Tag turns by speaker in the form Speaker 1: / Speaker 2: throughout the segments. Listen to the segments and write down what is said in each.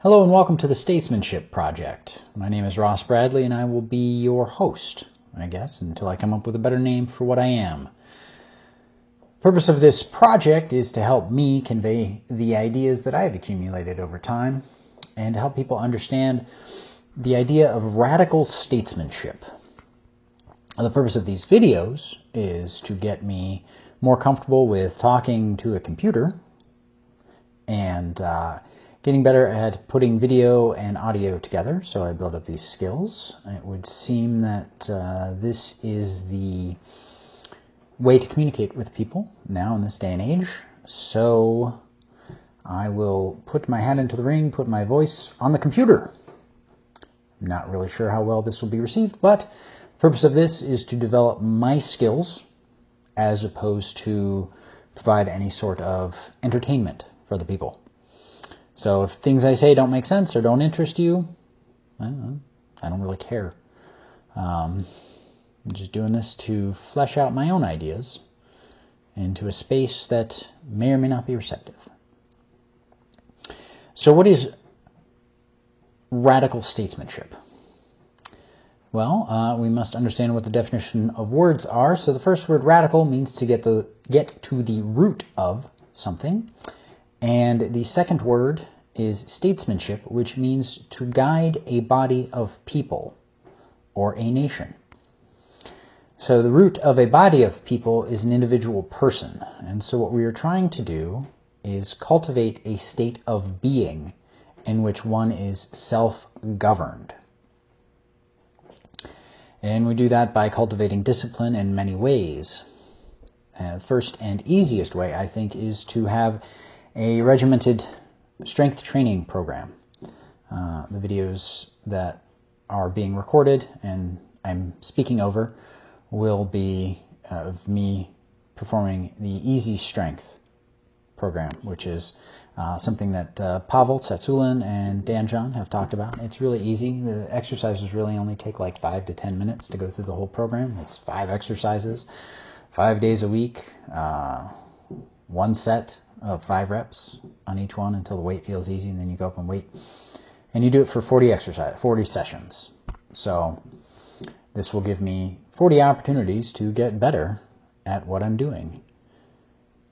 Speaker 1: Hello and welcome to the Statesmanship Project. My name is Ross Bradley and I will be your host, I guess, until I come up with a better name for what I am. The purpose of this project is to help me convey the ideas that I have accumulated over time and to help people understand the idea of radical statesmanship. The purpose of these videos is to get me more comfortable with talking to a computer and getting better at putting video and audio together, so I build up these skills. It would seem that this is the way to communicate with people now in this day and age, so I will put my hat into the ring, put my voice on the computer. I'm not really sure how well this will be received, but the purpose of this is to develop my skills as opposed to provide any sort of entertainment for the people. So if things I say don't make sense or don't interest you, I don't really care. I'm just doing this to flesh out my own ideas into a space that may or may not be receptive. So what is radical statesmanship? Well, we must understand what the definition of words are. So the first word, radical, means to get to the root of something. And the second word is statesmanship, which means to guide a body of people or a nation. So the root of a body of people is an individual person. And so what we are trying to do is cultivate a state of being in which one is self-governed. And we do that by cultivating discipline in many ways. The first and easiest way, I think, is to have a regimented strength training program. The videos that are being recorded and I'm speaking over will be of me performing the Easy Strength program, which is something that Pavel Tsatsouline and Dan John have talked about. It's really easy. The exercises really only take like 5 to 10 minutes to go through the whole program. It's 5 exercises, 5 days a week, one set of 5 reps on each one until the weight feels easy, and then you go up and wait. And you do it for 40 sessions. So this will give me 40 opportunities to get better at what I'm doing.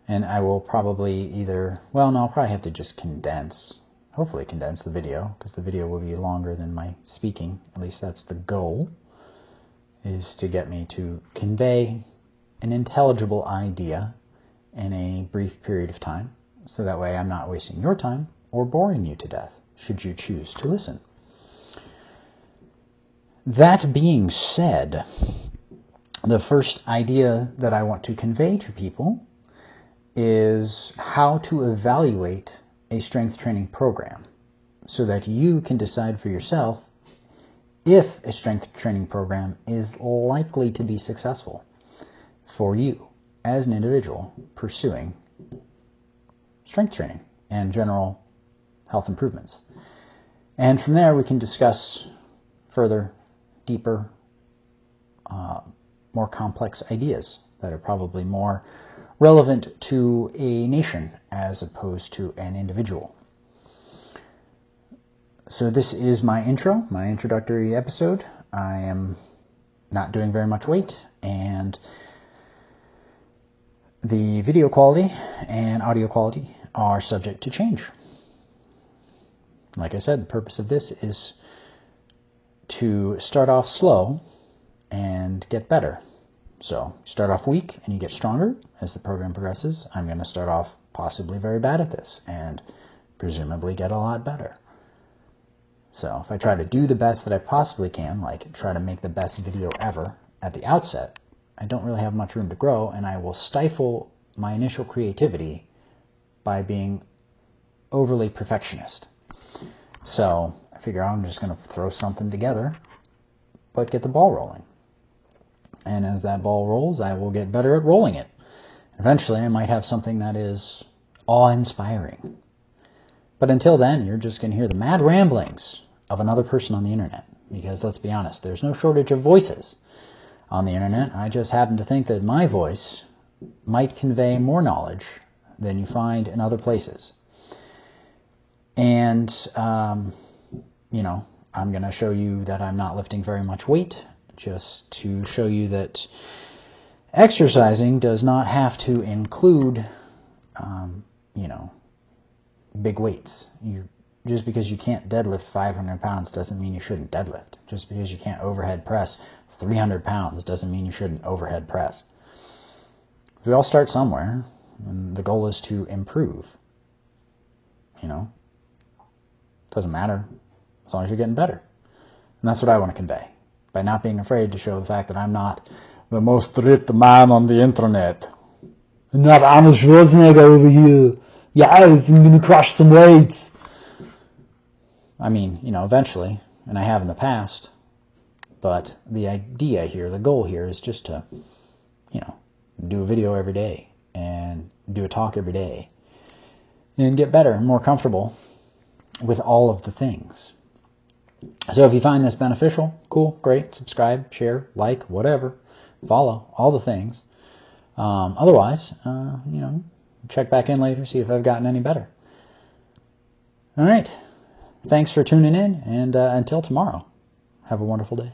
Speaker 1: And I will probably I'll probably have to just hopefully condense the video, because the video will be longer than my speaking. At least that's the goal, is to get me to convey an intelligible idea in a brief period of time, so that way I'm not wasting your time or boring you to death, should you choose to listen. That being said, the first idea that I want to convey to people is how to evaluate a strength training program so that you can decide for yourself if a strength training program is likely to be successful for you as an individual pursuing strength training and general health improvements. And from there we can discuss further, deeper, more complex ideas that are probably more relevant to a nation as opposed to an individual. So this is my intro, my introductory episode. I am not doing very much weight, and the video quality and audio quality are subject to change. Like I said, the purpose of this is to start off slow and get better. So start off weak and you get stronger as the program progresses. I'm going to start off possibly very bad at this and presumably get a lot better. So if I try to do the best that I possibly can, like try to make the best video ever at the outset, I don't really have much room to grow, and I will stifle my initial creativity by being overly perfectionist. So I figure I'm just going to throw something together, but get the ball rolling. And as that ball rolls, I will get better at rolling it. Eventually, I might have something that is awe-inspiring. But until then, you're just going to hear the mad ramblings of another person on the internet. Because let's be honest, there's no shortage of voices on the internet. I just happen to think that my voice might convey more knowledge than you find in other places. And, you know, I'm going to show you that I'm not lifting very much weight, just to show you that exercising does not have to include, you know, big weights. Just because you can't deadlift 500 pounds doesn't mean you shouldn't deadlift. Just because you can't overhead press 300 pounds doesn't mean you shouldn't overhead press. We all start somewhere, and the goal is to improve. You know, doesn't matter as long as you're getting better. And that's what I want to convey by not being afraid to show the fact that I'm not the most ripped man on the internet. I'm not Arnold Schwarzenegger over here. Yes, I'm going to crush some weights. I mean, you know, eventually, and I have in the past, but the idea here, the goal here is just to, you know, do a video every day and do a talk every day and get better and more comfortable with all of the things. So if you find this beneficial, cool, great, subscribe, share, like, whatever, follow, all the things. Otherwise, you know, check back in later, see if I've gotten any better. All right. Thanks for tuning in, and until tomorrow, have a wonderful day.